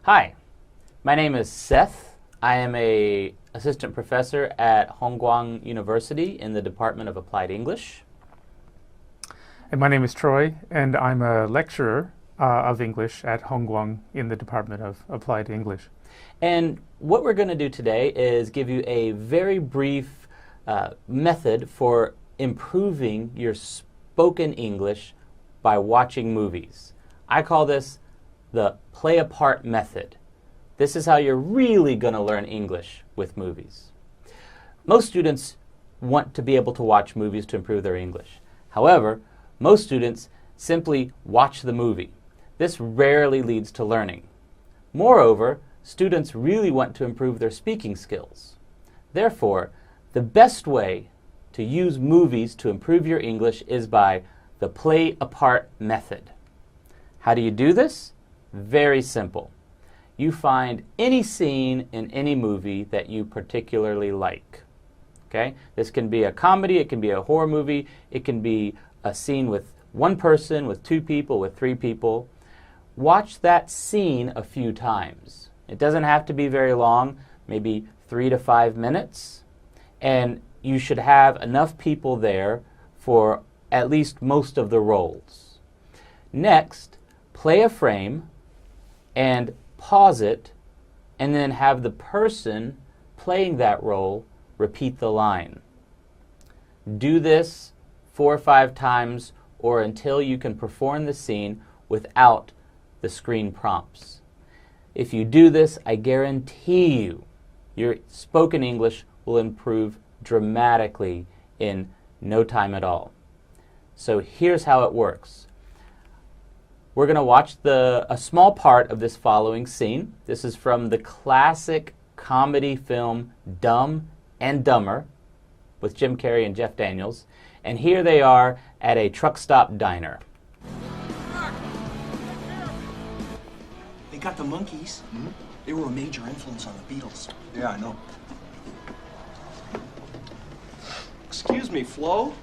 Hi, my name is Seth. I am an assistant professor at弘光University in the Department of Applied English. And my name is Troy, and I'm a lecturer of English at弘光in the Department of Applied English. And what we're going to do today is give you a very brief method for improving your spoken English by watching movies. I call this the play-apart method. This is how you're really going to learn English with movies. Most students want to be able to watch movies to improve their English. However, most students simply watch the movie. This rarely leads to learning. Moreover, students really want to improve their speaking skills. Therefore, the best way to use movies to improve your English is by the play-apart method. How do you do this? Very simple. You find any scene in any movie that you particularly like. Okay? This can be a comedy, it can be a horror movie, it can be a scene with one person, with two people, with three people. Watch that scene a few times. It doesn't have to be very long, maybe 3 to 5 minutes. And you should have enough people there for at least most of the roles. Next, play a frame and pause it, and then have the person playing that role repeat the line. Do this 4 or 5 times or until you can perform the scene without the screen prompts. If you do this, I guarantee you your spoken English will improve dramatically in no time at all. So here's how it works. We're going to watch a small part of this following scene. This is from the classic comedy film Dumb and Dumber with Jim Carrey and Jeff Daniels. And here they are at a truck stop diner. They got the Monkees. Mm-hmm. They were a major influence on the Beatles. Yeah, I know. Excuse me, Flo?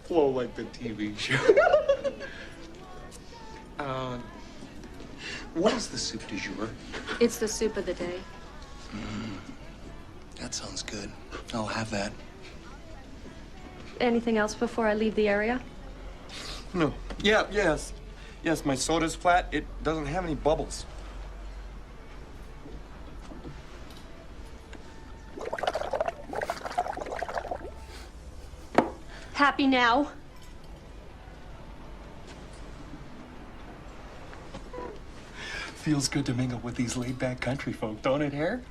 Flo like the TV show. What is the soup du jour? It's the soup of the day. That sounds good. I'll have that. Anything else before I leave the area? No. Yes. Yes, my soda's flat. It doesn't have any bubbles. Happy now? Feels good to mingle with these laid-back country folk, don't it, Hare?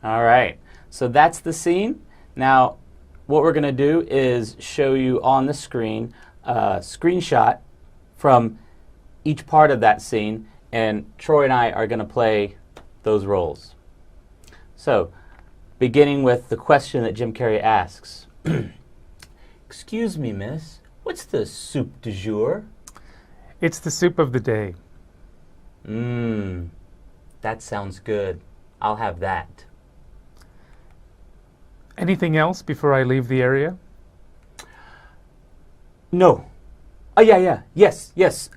All right, so that's the scene. Now, what we're going to do is show you on the screen a screenshot from each part of that scene, and Troy and I are going to play those roles. So, beginning with the question that Jim Carrey asks. Excuse me, miss, what's the soup du jour? It's the soup of the day. That sounds good. I'll have that. Anything else before I leave the area? No. Oh, yeah. Yes.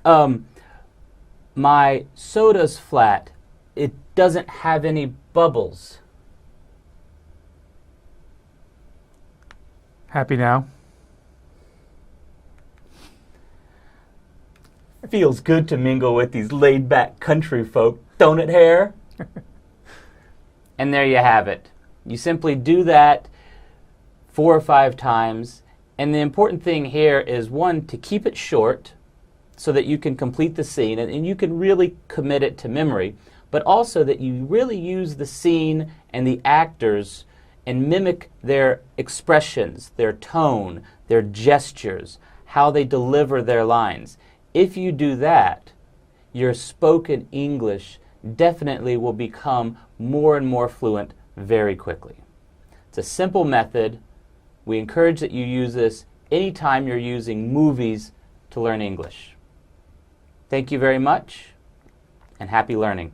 My soda's flat. It doesn't have any bubbles. Happy now? Feels good to mingle with these laid-back country folk, don't it, Hare? And there you have it. You simply do that 4 or 5 times. And the important thing here is, one, to keep it short so that you can complete the scene and you can really commit it to memory, but also that you really use the scene and the actors and mimic their expressions, their tone, their gestures, how they deliver their lines. If you do that, your spoken English definitely will become more and more fluent very quickly. It's a simple method. We encourage that you use this anytime you're using movies to learn English. Thank you very much, and happy learning.